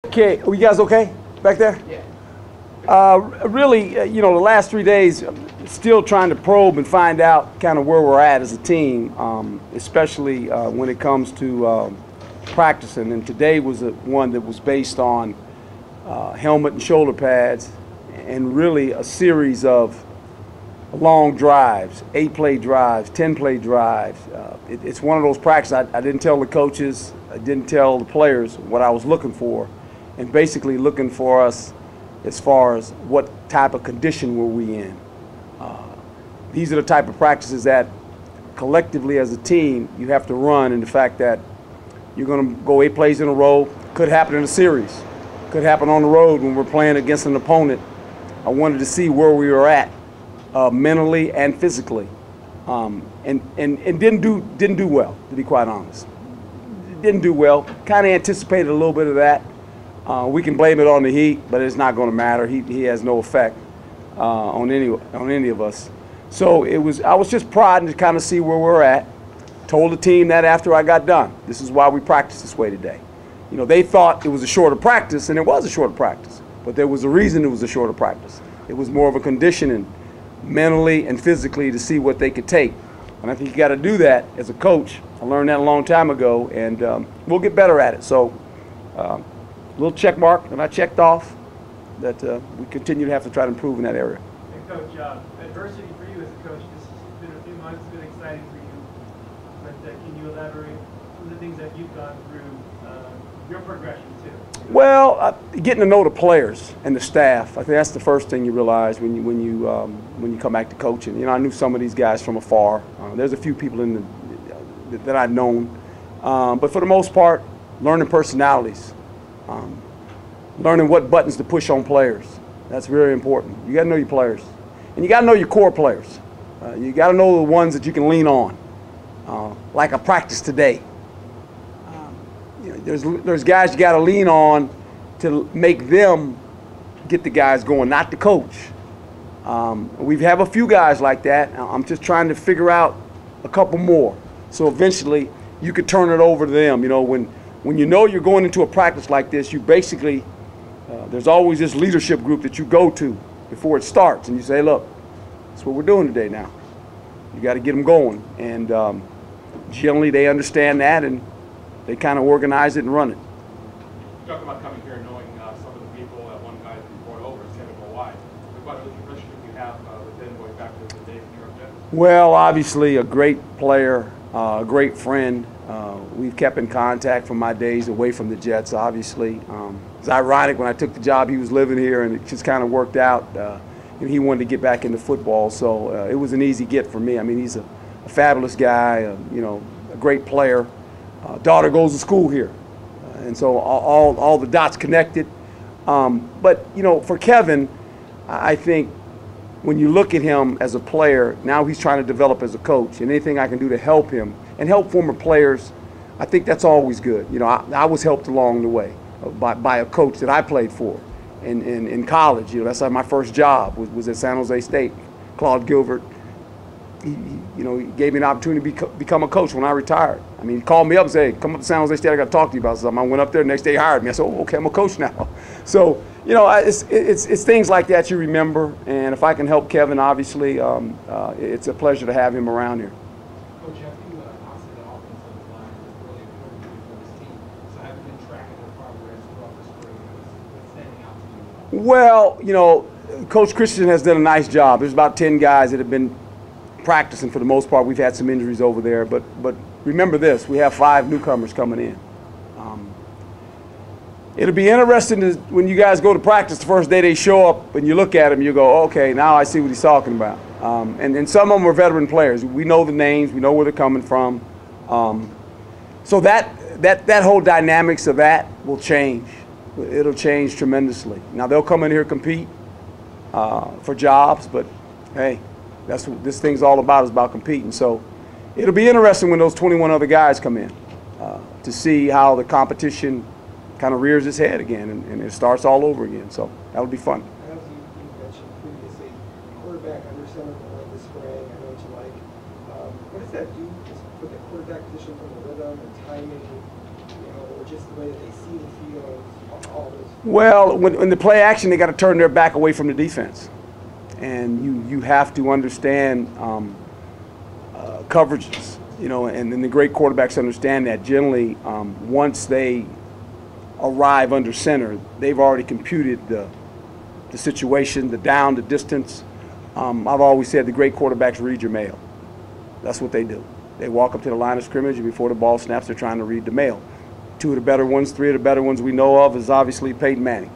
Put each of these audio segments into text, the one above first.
Okay, are you guys okay back there? Yeah. Really, you know, the last 3 days, still trying to probe and find out kind of where we're at as a team, especially when it comes to practicing. And today was one that was based on helmet and shoulder pads, and really a series of long drives, 8-play drives, 10-play drives. It's one of those practices I didn't tell the coaches, I didn't tell the players what I was looking for, and basically looking for us as far as what type of condition were we in. These are the type of practices that collectively as a team you have to run, and the fact that you're going to go 8 plays in a row could happen in a series, could happen on the road when we're playing against an opponent. I wanted to see where we were at mentally and physically, and didn't do well, to be quite honest. Didn't do well. Kind of anticipated a little bit of that. We can blame it on the heat, but it's not going to matter. He has no effect on any of us. So I was just prodding to kind of see where we're at. Told the team that after I got done. This is why we practiced this way today. You know, they thought it was a shorter practice, and it was a shorter practice, but there was a reason it was a shorter practice. It was more of a conditioning, mentally and physically, to see what they could take. And I think you got to do that as a coach. I learned that a long time ago, and we'll get better at it. So a little check mark, and I checked off that we continue to have to try to improve in that area. And Coach, adversity for you as a coach, this has been a few months, been exciting for you, but can you elaborate on the things that you've gone through, your progression too? Well, getting to know the players and the staff, I think that's the first thing you realize when you come back to coaching. You know, I knew some of these guys from afar. There's a few people that I've known, but for the most part, learning personalities, learning what buttons to push on players. That's very important. You got to know your players, and you got to know your core players. You got to know the ones that you can lean on, like a practice today. You know, there's guys you got to lean on to make them get the guys going, not the coach. We have a few guys like that. I'm just trying to figure out a couple more, so eventually you could turn it over to them. You know, when you know you're going into a practice like this, you basically there's always this leadership group that you go to before it starts, and you say, look, that's what we're doing today now. You got to get them going, and generally they understand that, and they kind of organize it and run it. Talk about coming here and knowing some of the people that one guy that you brought over, Samuel White. What impression do you have with him going back to the days of New York Jets? Well, obviously a great player, a great friend. We've kept in contact from my days away from the Jets, obviously. It's ironic, when I took the job, he was living here, and it just kind of worked out. He wanted to get back into football, so it was an easy get for me. I mean, he's a fabulous guy, you know, a great player. Daughter goes to school here, and so all the dots connected. But, you know, for Kevin, I think when you look at him as a player, now he's trying to develop as a coach, and anything I can do to help him and help former players, I think that's always good. You know, I was helped along the way by a coach that I played for in college. You know, that's like my first job was at San Jose State. Claude Gilbert, he gave me an opportunity to become a coach when I retired. I mean, he called me up and said, hey, come up to San Jose State, I got to talk to you about something. I went up there, the next day he hired me. I said, oh, okay, I'm a coach now. So, you know, it's things like that you remember, and if I can help Kevin, obviously, it's a pleasure to have him around here. Coach, have you obviously the offensive line is really important to you for this team, so have you been tracking their progress throughout the spring? What's standing out to you? Well, you know, Coach Christian has done a nice job. There's about 10 guys that have been practicing for the most part. We've had some injuries over there, but remember this, we have 5 newcomers coming in. It'll be interesting when you guys go to practice the first day they show up and you look at them, you go, okay, now I see what he's talking about. And some of them are veteran players. We know the names, we know where they're coming from. So that whole dynamics of that will change. It'll change tremendously. Now they'll come in here and compete for jobs, but hey, that's what this thing's all about, is about competing. So it'll be interesting when those 21 other guys come in to see how the competition kind of rears its head again, and it starts all over again. So that'll be fun. As you mentioned previously, quarterback under center in the spring, I know what you like. What does that do for the quarterback position, from the rhythm and timing, you know, or just the way that they see the field? all this? Well, when they play action, they got to turn their back away from the defense. And you have to understand coverages, you know, and then the great quarterbacks understand that generally once they arrive under center, they've already computed the situation, the down, the distance. I've always said the great quarterbacks read your mail. That's what they do. They walk up to the line of scrimmage, and before the ball snaps, they're trying to read the mail. 2 of the better ones, 3 of the better ones we know of is obviously Peyton Manning.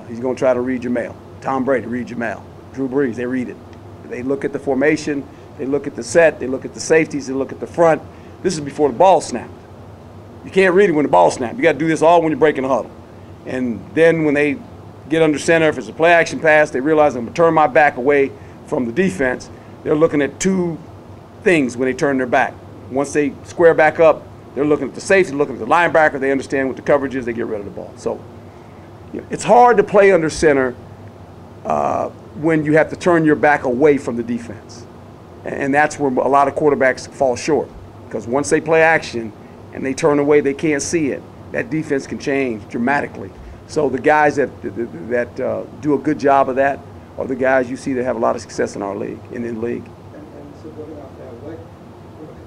He's going to try to read your mail. Tom Brady, read your mail. Drew Brees, they read it. They look at the formation, they look at the set, they look at the safeties, they look at the front. This is before the ball snapped. You can't read it when the ball snapped. You got to do this all when you're breaking the huddle. And then when they get under center, if it's a play action pass, they realize I'm going to turn my back away from the defense. They're looking at 2 things when they turn their back. Once they square back up, they're looking at the safety, looking at the linebacker. They understand what the coverage is. They get rid of the ball. So you know, it's hard to play under center when you have to turn your back away from the defense. And that's where a lot of quarterbacks fall short. Because once they play action and they turn away, they can't see it. That defense can change dramatically. So the guys that do a good job of that are the guys you see that have a lot of success in our league, in the league. And so building off that, what,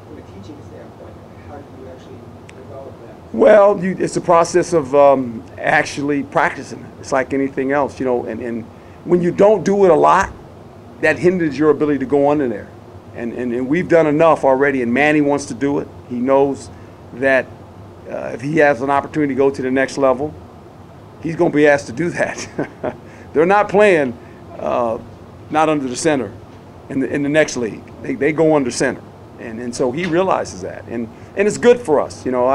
from a teaching standpoint, how do you actually develop that? Well, it's a process of actually practicing it. It's like anything else, you know, and when you don't do it a lot, that hinders your ability to go under there. And we've done enough already, and Manny wants to do it. He knows that if he has an opportunity to go to the next level, he's going to be asked to do that. They're not playing not under the center in the next league. They go under center. And so he realizes that. And it's good for us. You know,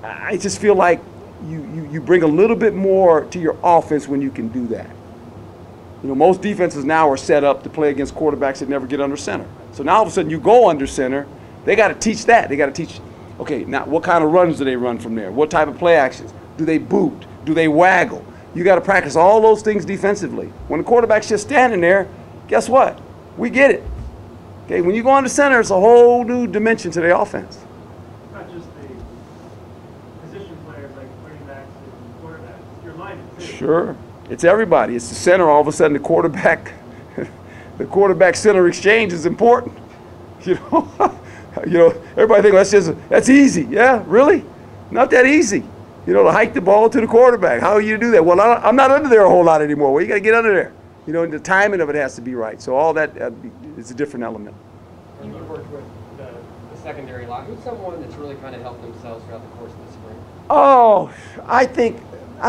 I just feel like you bring a little bit more to your offense when you can do that. You know, most defenses now are set up to play against quarterbacks that never get under center. So now all of a sudden you go under center, they got to teach that. They got to teach, okay, now what kind of runs do they run from there? What type of play actions? Do they boot? Do they waggle? You got to practice all those things defensively. When the quarterback's just standing there, guess what? We get it. Okay, when you go under center, it's a whole new dimension to the offense. Not just the position players like running backs and quarterbacks, your linemen too. Sure. It's everybody. It's the center. All of a sudden, the quarterback center exchange is important. You know, everybody thinks that's easy. Yeah, really? Not that easy. You know, to hike the ball to the quarterback. How are you to do that? Well, I'm not under there a whole lot anymore. Well, you got to get under there. You know, and the timing of it has to be right. So all that is a different element. You worked with the secondary line. Who's someone that's really kind of helped themselves throughout the course of the spring? Oh, I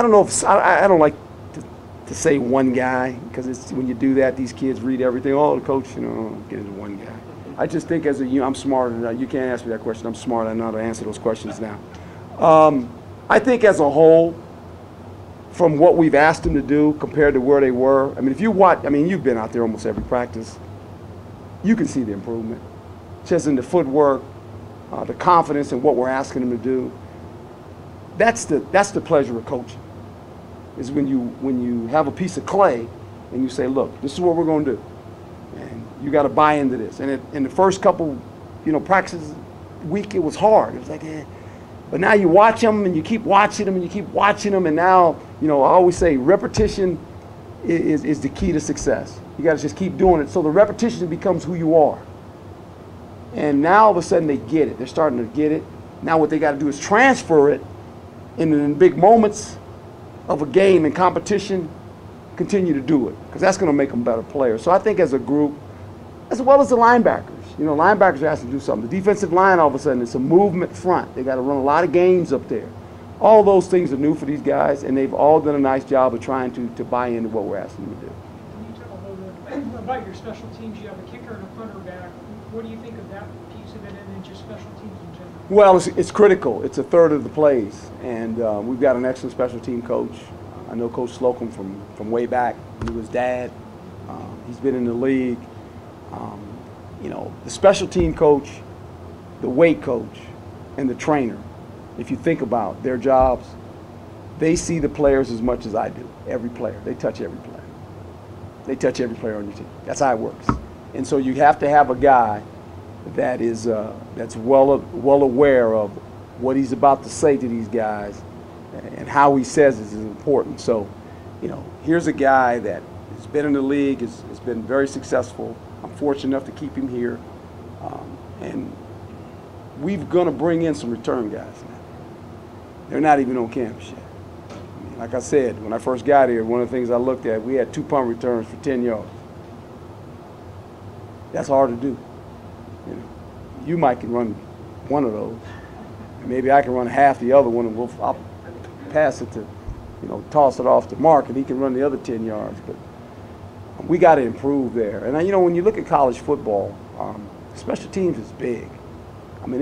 don't know if I don't like to say one guy, because it's when you do that, these kids read everything. Oh, the coach, you know, get into one guy. I just think I'm smarter. You can't ask me that question. I'm smart. I know how to answer those questions now. I think as a whole, from what we've asked them to do compared to where they were, I mean, if you watch, I mean, you've been out there almost every practice. You can see the improvement, just in the footwork, the confidence in what we're asking them to do. That's the pleasure of coaching. Is when you have a piece of clay and you say, look, this is what we're going to do, and you got to buy into this. And in the first couple, practices week, it was hard. It was like, but now you watch them and you keep watching them and you keep watching them, and now, I always say repetition is the key to success. You got to just keep doing it, so the repetition becomes who you are. And now all of a sudden they get it. They're starting to get it. Now what they got to do is transfer it, and in big moments of a game and competition, continue to do it, because that's going to make them better players. So I think as a group, as well as the linebackers, linebackers are asked to do something. The defensive line, all of a sudden, it's a movement front. They got to run a lot of games up there. All those things are new for these guys, and they've all done a nice job of trying to buy into what we're asking them to do. Can you tell a little bit about your special teams? You have a kicker and a punter back. What do you think of that piece of it, and then just special teams in general? Well, it's critical. It's a third of the plays, and we've got an excellent special team coach. I know Coach Slocum from way back. He was dad. He's been in the league. The special team coach, the weight coach, and the trainer, if you think about their jobs, they see the players as much as I do. Every player. They touch every player. They touch every player on your team. That's how it works. And so you have to have a guy that is that's well aware of what he's about to say to these guys, and how he says it is important. So, you know, here's a guy that has been in the league, has been very successful. I'm fortunate enough to keep him here. And we're going to bring in some return guys now. They're not even on campus yet. I mean, like I said, when I first got here, one of the things I looked at, we had 2 punt returns for 10 yards. That's hard to do. You know, you might can run one of those. And maybe I can run half the other one, and I'll pass it to, you know, toss it off to Mark, and he can run the other 10 yards. But we got to improve there. And, you know, when you look at college football, special teams is big. I mean,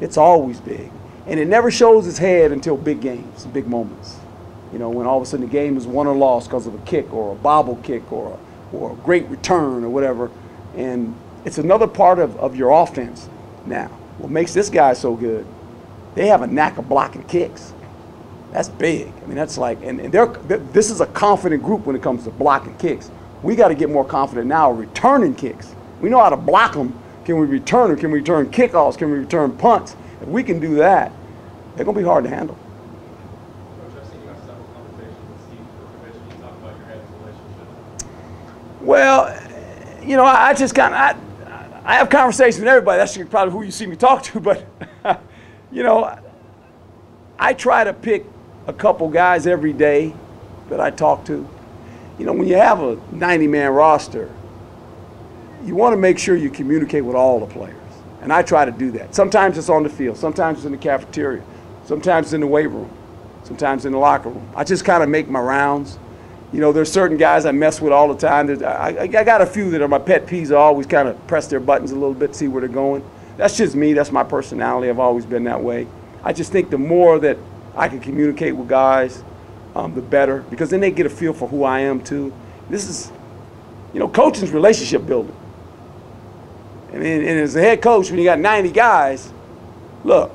it's always big. And it never shows its head until big games, big moments. You know, when all of a sudden the game is won or lost because of a kick or a bobble kick or a great return or whatever. And it's another part of your offense now. What makes this guy so good, they have a knack of blocking kicks. That's big. I mean, that's like, and this is a confident group when it comes to blocking kicks. We got to get more confident now returning kicks. We know how to block them. Can we return them? Can we return kickoffs? Can we return punts? If we can do that, they're going to be hard to handle. Coach, I've seen you have several conversations with Steve Can you talk about your guys' relationship? Well, you know, I just kind of, I have conversations with everybody. That's probably who you see me talk to. But, you know, I try to pick a couple guys every day that I talk to. You know, when you have a 90-man roster, you want to make sure you communicate with all the players. And I try to do that. Sometimes it's on the field. Sometimes it's in the cafeteria. Sometimes it's in the weight room. Sometimes in the locker room. I just kind of make my rounds. You know, there's certain guys I mess with all the time. I got a few that are my pet peeves. I always kind of press their buttons a little bit, see where they're going. That's just me. That's my personality. I've always been that way. I just think the more that I can communicate with guys, the better. Because then they get a feel for who I am, too. This is, you know, coaching's relationship building. I mean, and as a head coach, when you got 90 guys, look,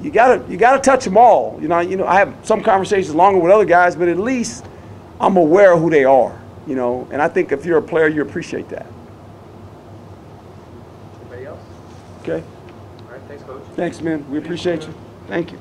you gotta touch them all. You know, I have some conversations longer with other guys, but at least I'm aware of who they are. You know, and I think if you're a player, you appreciate that. Anybody else? Okay. All right, thanks, Coach. Thanks, man. We appreciate you. Thank you.